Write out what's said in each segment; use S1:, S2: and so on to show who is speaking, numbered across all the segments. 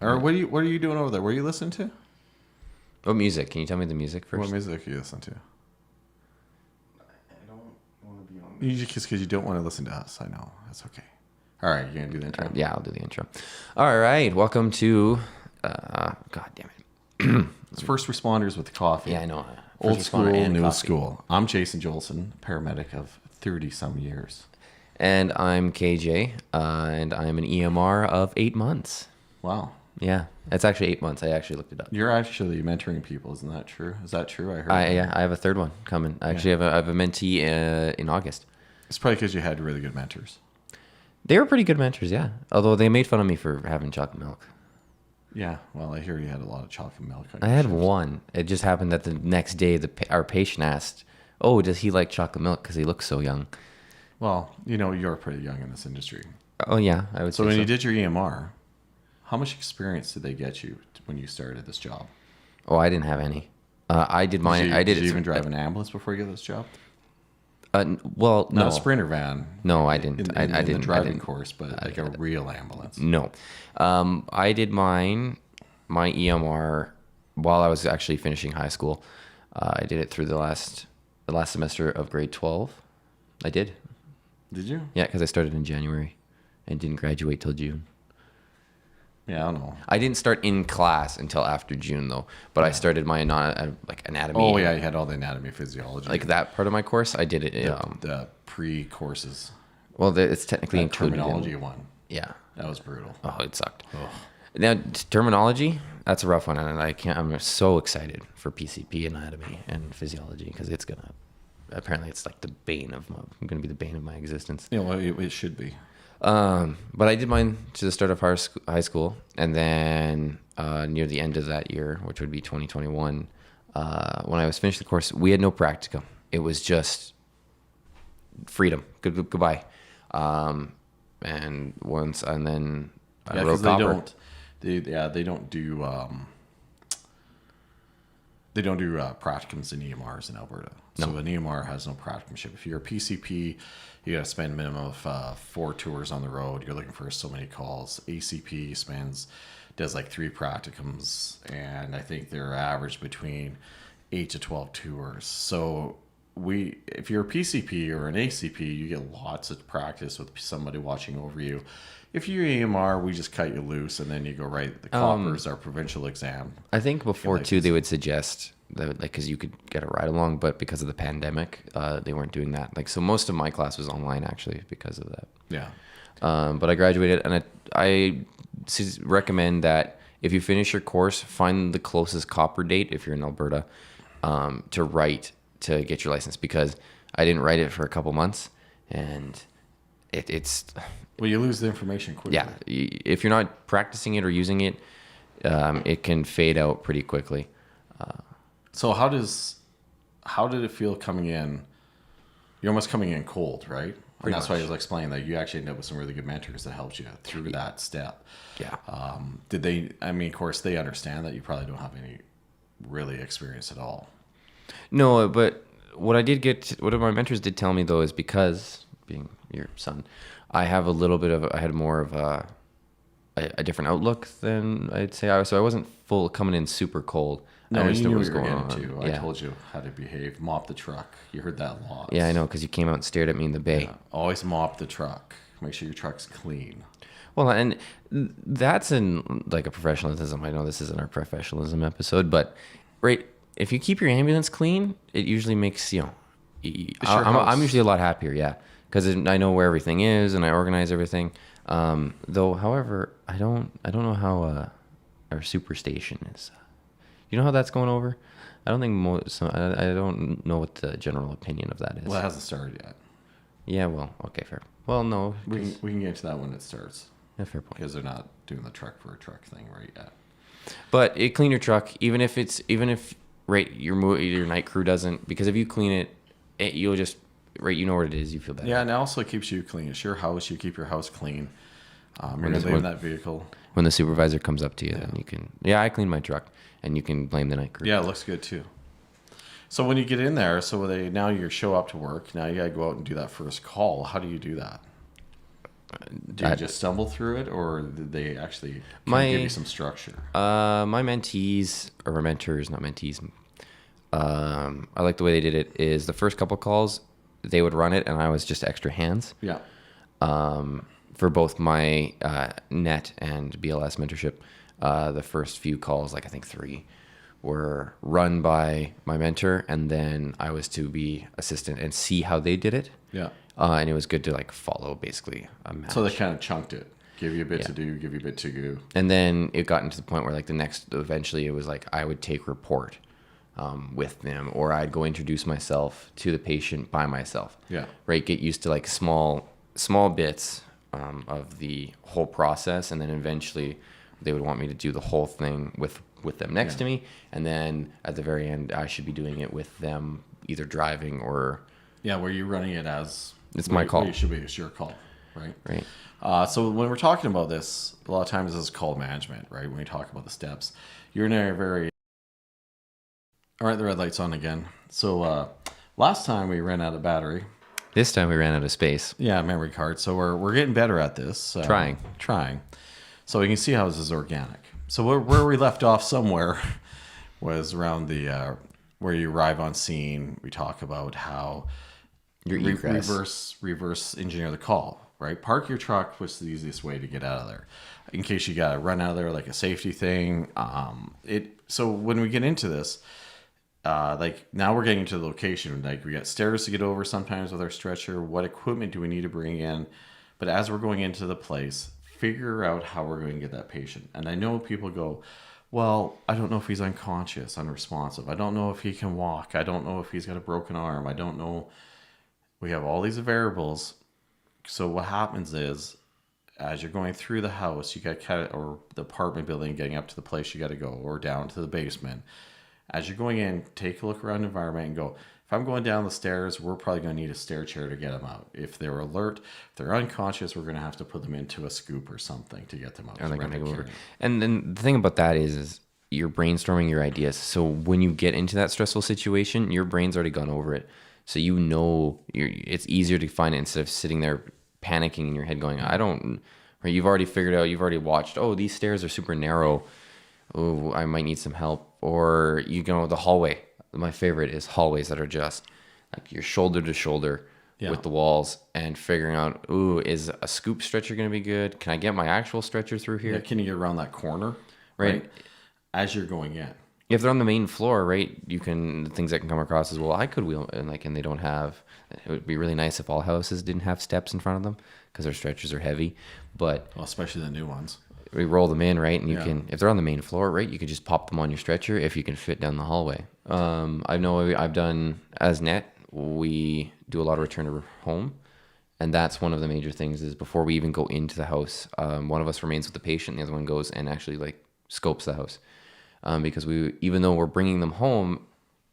S1: Or what are you doing over there? What are you listening to?
S2: What music? Can you tell me the music first?
S1: What music are you listening to?
S3: I don't want to be on.
S1: You just because you don't want to listen to us. I know. That's okay. All right, you're gonna do the intro.
S2: Yeah, I'll do the intro. All right, welcome to. God damn it.
S1: It's first responders with coffee.
S2: Yeah, I know.
S1: Old
S2: First
S1: school,
S2: responder and
S1: new
S2: coffee.
S1: school. I'm Jason Jolson, paramedic of 30-some years.
S2: And I'm KJ, and I'm an EMR of 8 months.
S1: Wow.
S2: Yeah, it's actually 8 months. I actually looked it up.
S1: You're actually mentoring people, isn't that true? Is that true? I heard.
S2: Yeah, I have a third one coming. I actually have a mentee in August.
S1: It's probably because you had really good mentors.
S2: They were pretty good mentors, yeah. Although they made fun of me for having chocolate milk.
S1: Yeah. Well, I hear you had a lot of chocolate milk. On
S2: I
S1: your
S2: had
S1: shift.
S2: one. It just happened that the next day, our patient asked, "Oh, does he like chocolate milk? Because he looks so young."
S1: Well, you're pretty young in this industry.
S2: Oh yeah, I would
S1: So
S2: say
S1: when
S2: so.
S1: you did your EMR, how much experience did they get you when you started this job?
S2: Oh, I didn't have any. I did mine.
S1: Did you even drive an ambulance before you got this job?
S2: Well, no.
S1: Not a Sprinter van.
S2: No, I didn't.
S1: In
S2: I
S1: the
S2: didn't.
S1: driving course, but like a real ambulance.
S2: No. I did my EMR while I was actually finishing high school. I did it through the last semester of grade 12. I did.
S1: Did you?
S2: Yeah, because I started in January and didn't graduate till June.
S1: Yeah, I don't know.
S2: I didn't start in class until after June though, but I started my anatomy.
S1: Oh yeah, you had all the anatomy, physiology,
S2: Like that part of my course, I did it.
S1: the pre-courses.
S2: Well, it's technically
S1: That
S2: included.
S1: terminology one.
S2: Yeah.
S1: That was brutal.
S2: Oh, it sucked.
S1: Ugh.
S2: Now, terminology, that's a rough one, and I'm so excited for PCP anatomy and physiology because apparently it's like gonna be the bane of my existence.
S1: Well, it should be.
S2: But I did mine to the start of high school, and then near the end of that year, which would be 2021, when I was finished the course, we had no practicum. It was just freedom. Goodbye. And then I wrote copper.
S1: They don't do practicums in EMRs in Alberta.
S2: No.
S1: So an EMR has no practicumship. If you're a PCP, you got to spend a minimum of 4 tours on the road. You're looking for so many calls. ACP does like 3 practicums, and I think they're average between 8 to 12 tours. So if you're a PCP or an ACP, you get lots of practice with somebody watching over you. If you're EMR, we just cut you loose, and then you go write the coppers, our provincial exam.
S2: I think before too, they would suggest that because you could get a ride along, but because of the pandemic, they weren't doing that. Like so, most of my class was online actually because of that.
S1: Yeah.
S2: But I graduated, and I recommend that if you finish your course, find the closest copper date if you're in Alberta to write to get your license, because I didn't write it for a couple months, and it's.
S1: Well, you lose the information quickly.
S2: Yeah, if you're not practicing it or using it, it can fade out pretty quickly.
S1: So how did it feel coming in? You're almost coming in cold, right? And that's why I was explaining that you actually ended up with some really good mentors that helped you through that step.
S2: Yeah.
S1: Did they? I mean, of course, they understand that you probably don't have any really experience at all.
S2: No, but what my mentors did tell me though is because being your son, I had more of a different outlook than I'd say. So I wasn't coming in super cold.
S1: No,
S2: I
S1: you
S2: understood
S1: knew
S2: what was
S1: what you were
S2: going
S1: getting
S2: on.
S1: to.
S2: Yeah.
S1: I told you how to behave. Mop the truck. You heard that a lot.
S2: Yeah, I know, because you came out and stared at me in the bay.
S1: Yeah. Always mop the truck. Make sure your truck's clean.
S2: Well, and that's in like a professionalism. I know this isn't our professionalism episode, but right, if you keep your ambulance clean, it usually makes I'm usually a lot happier. Yeah, because I know where everything is and I organize everything. Though, however, I don't know how our superstation is. You know how that's going over? I don't think I don't know what the general opinion of that is.
S1: Well, it hasn't started yet.
S2: Yeah. Well. Okay. Fair. Well, no.
S1: We can get to that when it starts.
S2: Yeah, fair point.
S1: Because they're not doing the truck for a truck thing right yet.
S2: But clean your truck, even if your night crew doesn't, because if you clean it, you'll just you know where it is. You feel better.
S1: Yeah, and it also keeps you clean. It's your house. You keep your house clean. You're gonna live in that vehicle.
S2: When the supervisor comes up to you, then you can. Yeah, I cleaned my truck, and you can blame the night crew.
S1: Yeah, it looks good too. So when you get in there, now you show up to work. Now you gotta go out and do that first call. How do you do that? Did you just stumble through it, or did they actually give you some structure?
S2: My mentees, or mentors, not mentees, I like the way they did it, is the first couple calls, they would run it, and I was just extra hands.
S1: Yeah.
S2: For both my net and BLS mentorship, the first few calls, like I think 3, were run by my mentor, and then I was to be assistant and see how they did it.
S1: Yeah.
S2: And it was good to like follow basically a match.
S1: So they kind of chunked it. Give you a bit to do, give you a bit to do.
S2: And then it got into the point where like eventually it was like I would take report with them, or I'd go introduce myself to the patient by myself.
S1: Yeah.
S2: Right. Get used to like small bits of the whole process. And then eventually they would want me to do the whole thing with them next to me. And then at the very end, I should be doing it with them either driving or.
S1: Yeah. Were you running it as.
S2: It's my call.
S1: It should be, it's your call. Right.
S2: Right.
S1: So when we're talking about this, a lot of times this is call management, right? When we talk about the steps, you're in a very. All right, the red light's on again. So last time we ran out of battery.
S2: This time we ran out of space.
S1: Yeah, memory card. So we're getting better at this.
S2: Trying.
S1: So you can see how this is organic. So where we left off somewhere was around the where you arrive on scene. We talk about how
S2: Your egress.
S1: reverse engineer the call. Right, park your truck was the easiest way to get out of there, in case you got to run out of there, like a safety thing. So when we get into this. Like now we're getting into the location. Like we got stairs to get over sometimes with our stretcher. What equipment do we need to bring in? But as we're going into the place, figure out how we're going to get that patient. And I know people go, well, I don't know if he's unconscious, unresponsive. I don't know if he can walk. I don't know if he's got a broken arm. I don't know. We have all these variables. So what happens is, as you're going through the house, you got or the apartment building, getting up to the place you got to go, or down to the basement. As you're going in, take a look around the environment and go, if I'm going down the stairs, we're probably going to need a stair chair to get them out. If they're alert, if they're unconscious, we're going to have to put them into a scoop or something to get them out.
S2: And, and then the thing about that is you're brainstorming your ideas. So when you get into that stressful situation, your brain's already gone over it. So you know it's easier to find it instead of sitting there panicking in your head going, right? You've already figured out, you've already watched, oh, these stairs are super narrow. Oh, I might need some help. Or the hallway. My favorite is hallways that are just like you're shoulder to shoulder with the walls, and figuring out, ooh, is a scoop stretcher going to be good? Can I get my actual stretcher through here?
S1: Yeah, can you get around that corner? Right. As you're going in.
S2: If they're on the main floor, right, things that can come across as, well, I could wheel, and they don't have, it would be really nice if all houses didn't have steps in front of them because their stretchers are heavy. But
S1: especially the new ones.
S2: We roll them in, right? And you can, if they're on the main floor, right, you can just pop them on your stretcher if you can fit down the hallway. I know I've done, as net, we do a lot of return to home. And that's one of the major things is before we even go into the house, one of us remains with the patient, the other one goes and actually like scopes the house. Because even though we're bringing them home,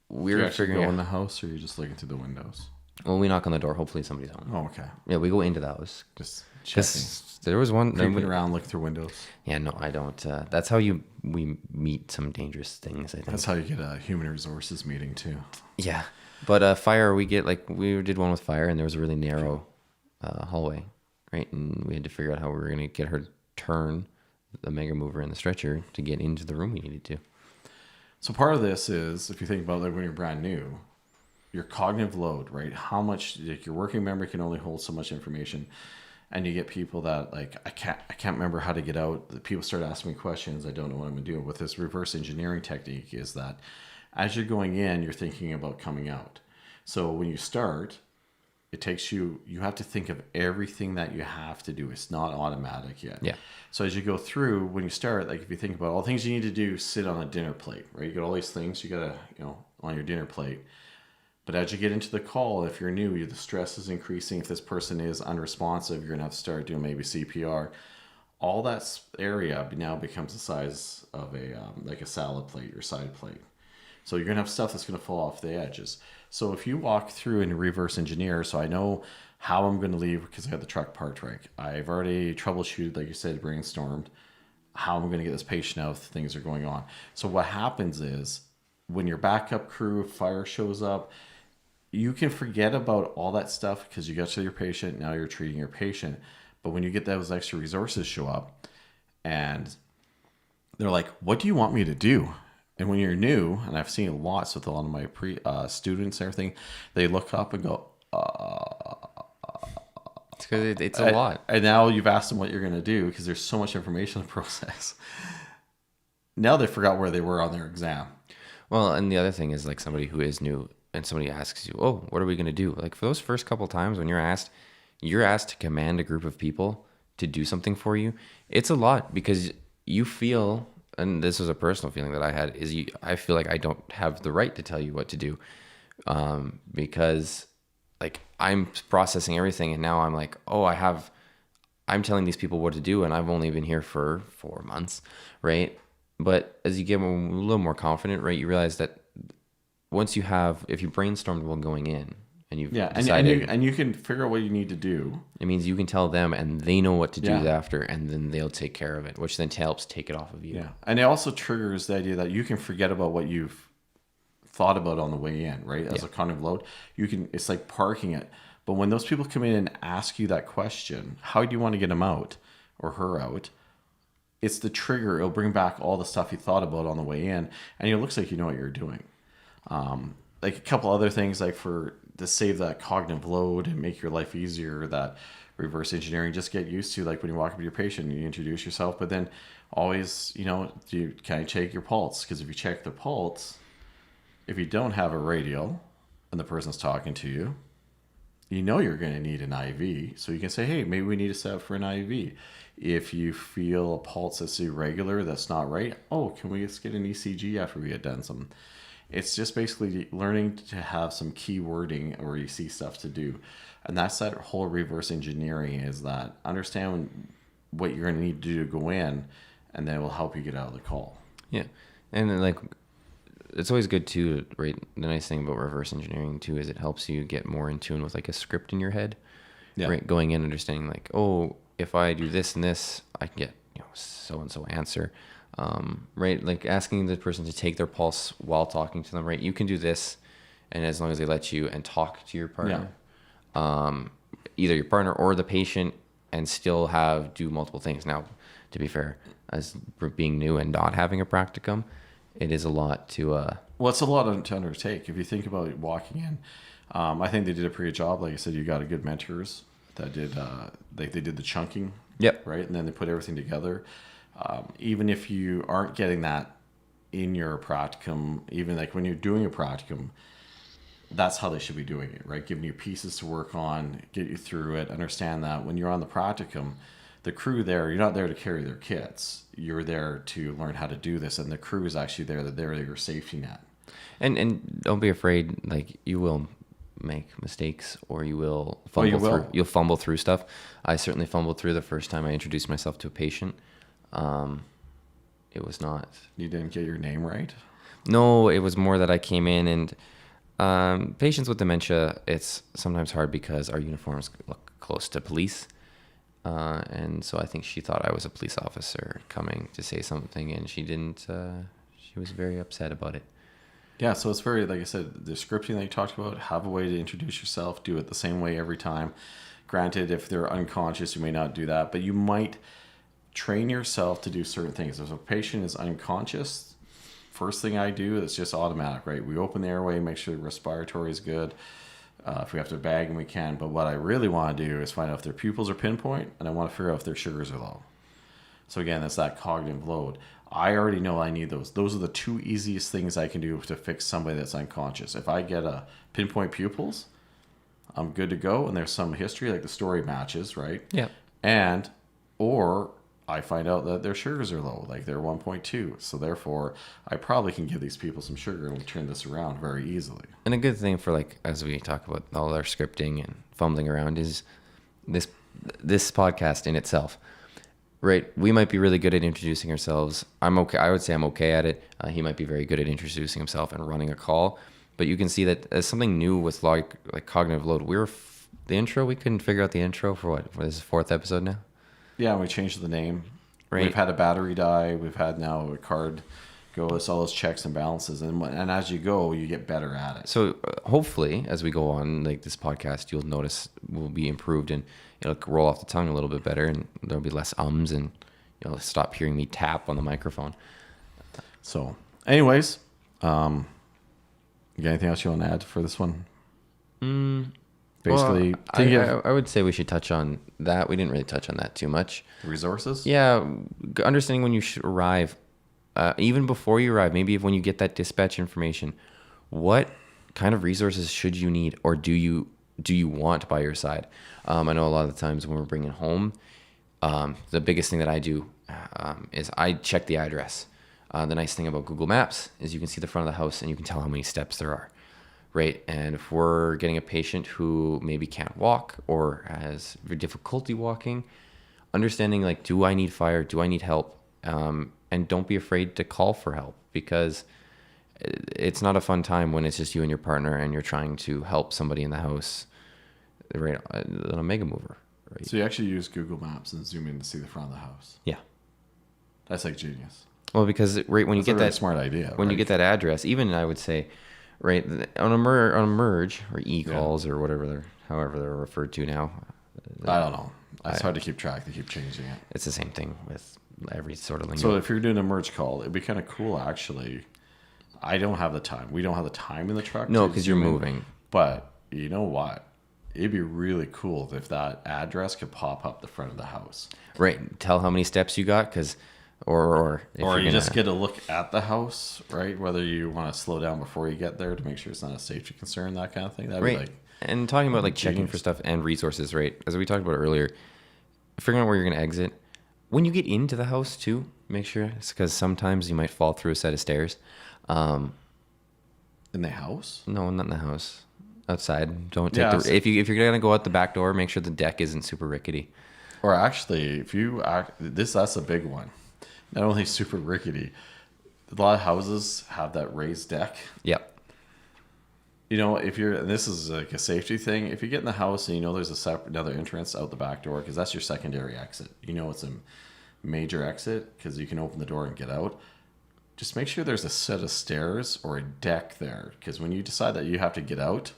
S2: we're figuring out.
S1: Go in the house, or you're just looking through the windows?
S2: Well, we knock on the door. Hopefully somebody's home.
S1: Oh, okay.
S2: Yeah, we go into the house.
S1: Just checking.
S2: There was one
S1: creeping around, look through windows.
S2: Yeah, no, I don't. That's how we meet some dangerous things, I think.
S1: That's how you get a human resources meeting too.
S2: Yeah, but fire, we did one with fire, and there was a really narrow hallway, right? And we had to figure out how we were going to get her to turn the mega mover and the stretcher to get into the room we needed to.
S1: So part of this is, if you think about like when you're brand new, your cognitive load, right? How much, like, your working memory can only hold so much information. And you get people that like, I can't remember how to get out. The people start asking me questions. I don't know what I'm going to do. With this reverse engineering technique is that as you're going in, you're thinking about coming out. So when you start, it takes you have to think of everything that you have to do. It's not automatic yet.
S2: Yeah.
S1: So as you go through, when you start, like if you think about all the things you need to do, sit on a dinner plate, right? You got all these things you got to, on your dinner plate. But as you get into the call, if you're new, the stress is increasing. If this person is unresponsive, you're going to have to start doing maybe CPR. All that area now becomes the size of a salad plate or side plate. So you're going to have stuff that's going to fall off the edges. So if you walk through and reverse engineer, so I know how I'm going to leave because I got the truck parked right. I've already troubleshooted, like you said, brainstormed how I'm going to get this patient out if things are going on. So what happens is when your backup crew, fire shows up, you can forget about all that stuff because you got to your patient. Now you're treating your patient. But when you get those extra resources show up and they're like, what do you want me to do? And when you're new, and I've seen lots with a lot of my students and everything, they look up and go,
S2: It's because it's a lot.
S1: And now you've asked them what you're going to do because there's so much information to process. Now they forgot where they were on their exam.
S2: Well, and the other thing is like somebody who is new and somebody asks you, oh, what are we going to do? Like for those first couple times when you're asked to command a group of people to do something for you. It's a lot because you feel, and this was a personal feeling that I had, I feel like I don't have the right to tell you what to do because like I'm processing everything and now I'm like, oh, I'm telling these people what to do and I've only been here for 4 months, right? But as you get a little more confident, right, you realize that if you brainstormed while going in and you've decided,
S1: and you can figure out what you need to do.
S2: It means you can tell them and they know what to do after, and then they'll take care of it, which then helps take it off of you.
S1: Yeah, and it also triggers the idea that you can forget about what you've thought about on the way in, right? As a cognitive load, it's like parking it. But when those people come in and ask you that question, how do you want to get them out or her out? It's the trigger. It'll bring back all the stuff you thought about on the way in, and it looks like you know what you're doing. Like a couple other things, like to save that cognitive load and make your life easier, that reverse engineering, just get used to, like when you walk up to your patient, you introduce yourself, but then always, can I check your pulse? Because if you check the pulse, if you don't have a radial and the person's talking to you, you're going to need an IV. So you can say, hey, maybe we need to set up for an IV. If you feel a pulse that's irregular, that's not right, can we just get an ECG after we get done something? It's just basically learning to have some key wording where you see stuff to do. And that's that whole reverse engineering, is that understand what you're going to need to do to go in, and then it will help you get out of the call.
S2: Yeah. And then, like, it's always good too, right? The nice thing about reverse engineering too is it helps you get more in tune with like a script in your head. Yeah. Right? Going in, understanding like, oh, if I do this and this, I can get, so-and-so answer. Right? Like asking the person to take their pulse while talking to them, right? You can do this, and as long as they let you and talk to your partner, either your partner or the patient, and still do multiple things. Now, to be fair, as being new and not having a practicum, it is a lot to...
S1: Well, it's a lot to undertake. If you think about walking in, I think they did a pretty good job. Like I said, you got a good mentors that did, they did the chunking.
S2: Yep.
S1: Right? And then they put everything together. Even if you aren't getting that in your practicum, even like when you're doing a practicum, that's how they should be doing it, right? Giving you pieces to work on, get you through it, understand that when you're on the practicum, the crew there, you're not there to carry their kits. You're there to learn how to do this, and the crew is actually there. They're your safety net.
S2: And don't be afraid. Like, you will make mistakes, or you will fumble through. You'll fumble through stuff. I certainly fumbled through the first time I introduced myself to a patient. It was not. You
S1: didn't get your name right?
S2: No, it was more that I came in and patients with dementia, it's sometimes hard because our uniforms look close to police. And so I think she thought I was a police officer coming to say something, and she didn't. She was very upset about it.
S1: Yeah, so it's very, like I said, the scripting that you talked about, have a way to introduce yourself, do it the same way every time. Granted, if they're unconscious, you may not do that, but you might train yourself to do certain things. If a patient is unconscious, first thing I do is just automatic, right? We open the airway, make sure the respiratory is good. If we have to bag them, we can. But what I really want to do is find out if their pupils are pinpoint, and I want to figure out if their sugars are low. So again, that's that cognitive load. I already know I need those. Those are the two easiest things I can do to fix somebody that's unconscious. If I get a pinpoint pupils, I'm good to go. And there's some history, like the story matches, right?
S2: Yeah.
S1: Or I find out that their sugars are low, like they're 1.2. So therefore, I probably can give these people some sugar, and we'll turn this around very easily.
S2: And a good thing for, like, as we talk about all our scripting and fumbling around, is this podcast in itself. Right, we might be really good at introducing ourselves. I'm okay. I would say I'm okay at it. He might be very good at introducing himself and running a call. But you can see that as something new with like cognitive load, the intro. We couldn't figure out the intro for what? This is the 4th episode now.
S1: Yeah, we changed the name.
S2: Right.
S1: We've had a battery die. We've had now a card go with all those checks and balances, and as you go, you get better at it.
S2: So hopefully, as we go on, like this podcast, you'll notice will be improved and it'll roll off the tongue a little bit better, and there'll be less ums, and you'll stop hearing me tap on the microphone.
S1: So, anyways, you got anything else you want to add for this one? Basically,
S2: I would say we should touch on that. We didn't really touch on that too much.
S1: Resources?
S2: Yeah, understanding when you should arrive, even before you arrive, maybe when you get that dispatch information, what kind of resources should you need, or do you want by your side? I know a lot of the times when we're bringing home, the biggest thing that I do is I check the address. The nice thing about Google Maps is you can see the front of the house and you can tell how many steps there are. Right. And if we're getting a patient who maybe can't walk or has difficulty walking, understanding like, do I need fire? Do I need help? And don't be afraid to call for help, because it's not a fun time when it's just you and your partner and you're trying to help somebody in the house, right, on a mega mover. Right.
S1: So you actually use Google Maps and zoom in to see the front of the house.
S2: Yeah.
S1: That's like genius.
S2: Well, because right when you get that
S1: smart idea,
S2: when you get that address, even I would say, right, on a merge or e-calls or whatever however they're referred to now.
S1: I don't know. It's hard to keep track. They keep changing it.
S2: It's the same thing with every sort of lingo.
S1: So if you're doing a merge call, it'd be kind of cool, actually. I don't have the time. We don't have the time in the truck.
S2: No, because you're moving.
S1: But you know what? It'd be really cool if that address could pop up the front of the house.
S2: Right. Tell how many steps you got, because... Or
S1: you just get a look at the house, right? Whether you want to slow down before you get there to make sure it's not a safety concern, that kind of thing. That'd
S2: right.
S1: be like,
S2: and talking about like checking for stuff and resources, right? As we talked about earlier, figuring out where you're going to exit. When you get into the house too, make sure, because sometimes you might fall through a set of stairs.
S1: In the house?
S2: No, not in the house. Outside. Don't take if you're going to go out the back door, make sure the deck isn't super rickety.
S1: Or actually, that's a big one. Not only super rickety, a lot of houses have that raised deck.
S2: Yep.
S1: You know, and this is like a safety thing. If you get in the house and you know there's another entrance out the back door, because that's your secondary exit. You know it's a major exit because you can open the door and get out. Just make sure there's a set of stairs or a deck there, because when you decide that you have to get out,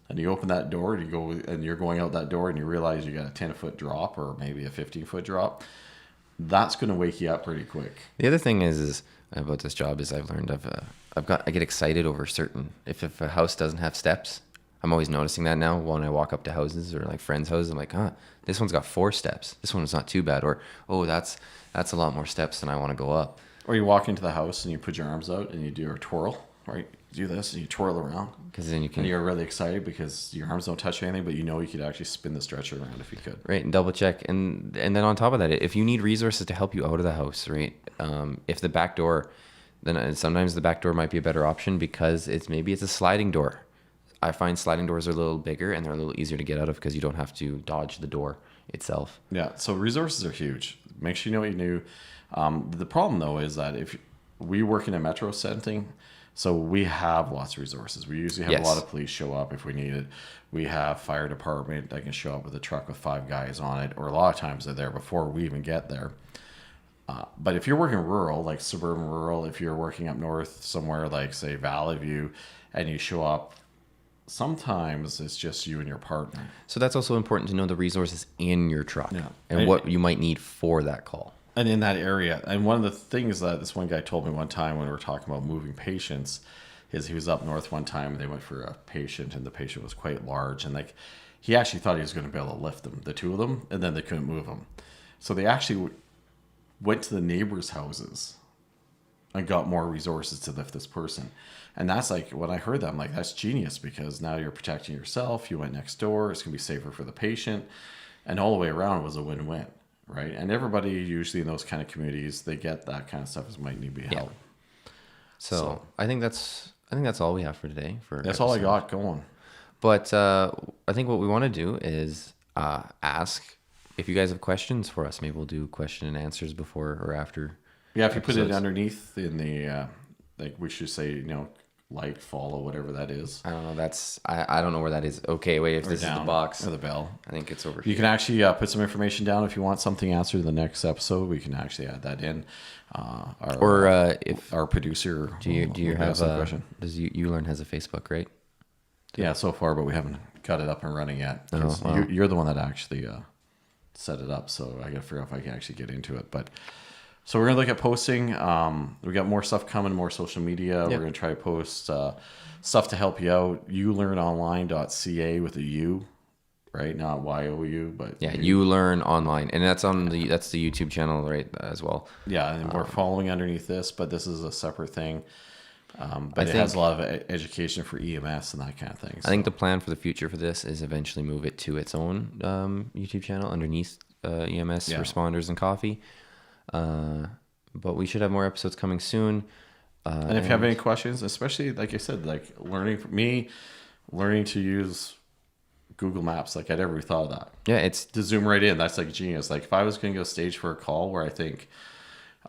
S1: and you open that door and you're going out that door and you realize you got a 10-foot drop or maybe a 15-foot drop. That's going to wake you up pretty quick.
S2: The other thing is about this job is I've learned I get excited over certain, if a house doesn't have steps, I'm always noticing that now when I walk up to houses or like friends' houses. I'm like, this one's got 4 steps. This one's not too bad. Or, that's a lot more steps than I want to go up.
S1: Or you walk into the house and you put your arms out and you do a twirl, right? You do this and you twirl around.
S2: Because then you can.
S1: And you're really excited because your arms don't touch anything, but you know you could actually spin the stretcher around if you could.
S2: Right, and double check. And then on top of that, if you need resources to help you out of the house, right? If the back door, then sometimes the back door might be a better option because it's a sliding door. I find sliding doors are a little bigger and they're a little easier to get out of because you don't have to dodge the door itself.
S1: Yeah, so resources are huge. Make sure you know what you knew. The problem, though, is that if we work in a metro setting, so we have lots of resources. We usually have a lot of police show up if we need it. We have fire department that can show up with a truck with 5 guys on it, or a lot of times they're there before we even get there. But if you're working rural, like suburban rural, if you're working up north somewhere like, say, Valley View, and you show up, sometimes it's just you and your partner.
S2: So that's also important to know the resources in your truck and
S1: And
S2: what you might need for that call.
S1: And in that area. And one of the things that this one guy told me one time when we were talking about moving patients is he was up north one time and they went for a patient and the patient was quite large. And like he actually thought he was going to be able to lift them, the 2 of them, and then they couldn't move them. So they actually went to the neighbors' houses and got more resources to lift this person. And that's like, when I heard that, I'm like, that's genius, because now you're protecting yourself. You went next door. It's going to be safer for the patient. And all the way around was a win-win, right? And everybody usually in those kind of communities, they get that kind of stuff as might need to be help.
S2: So I think that's all we have for today.
S1: That's all I got going.
S2: But I think what we want to do is ask if you guys have questions for us. Maybe we'll do question and answers before or after.
S1: Yeah, if you put it underneath in the, like we should say, like, follow, whatever that is.
S2: I don't know. That's I don't know where that is. Okay, wait. If this is the box
S1: or the bell,
S2: I think it's over
S1: you
S2: here.
S1: can actually put some information down if you want something answered in the next episode. We can actually add that in.
S2: If
S1: our producer
S2: do you
S1: will
S2: have
S1: ask a question.
S2: does you learn has a Facebook, right?
S1: Yeah, so far, but we haven't got it up and running yet.
S2: Oh, wow.
S1: You're the one that actually set it up, so I got to figure out if I can actually get into it. But so we're gonna look at posting. We got more stuff coming, more social media.
S2: Yep.
S1: We're gonna try to post stuff to help you out. YouLearnOnline.ca with a U, right? Not YOU, but
S2: Yeah, you learn online, and that's the YouTube channel, right, as well.
S1: Yeah, and we're following underneath this, but this is a separate thing. But
S2: I
S1: it has
S2: think-
S1: a lot of education for EMS and that kind of thing.
S2: I think the plan for the future for this is eventually move it to its own YouTube channel underneath EMS responders and coffee. But we should have more episodes coming soon.
S1: And if you have any questions, especially like I said, like learning to use Google Maps, like I never thought of that.
S2: Yeah, it's
S1: To zoom right in, that's like genius. Like if I was going to go stage for a call where I think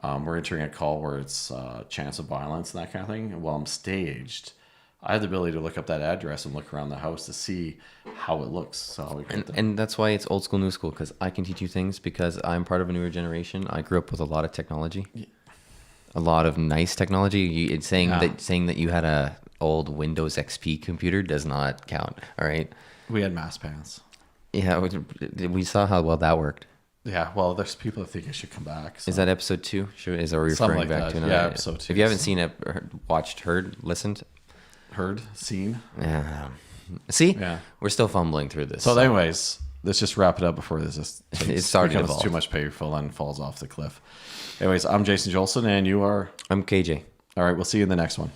S1: we're entering a call where it's chance of violence and that kind of thing, while I'm staged, I have the ability to look up that address and look around the house to see how it looks. So
S2: and that's why it's old school, new school, because I can teach you things because I'm part of a newer generation. I grew up with a lot of technology, a lot of nice technology. It's saying that you had a old Windows XP computer does not count. All right.
S1: we had mass pants.
S2: Yeah, we saw how well that worked.
S1: Yeah, well, there's people that think I should come back. So.
S2: Is that episode 2? Is are we
S1: Something
S2: referring
S1: like
S2: back
S1: that.
S2: to another?
S1: Yeah, episode 2.
S2: If you haven't seen it, watched, heard, listened,
S1: Heard, seen.
S2: yeah. See,
S1: Yeah.
S2: we're still fumbling through this.
S1: So anyways, let's just wrap it up before this just
S2: It's starting to
S1: becomes
S2: evolve.
S1: too much painful and falls off the cliff. Anyways, I'm Jason Jolson, and you are...
S2: I'm KJ.
S1: All right, we'll see you in the next one.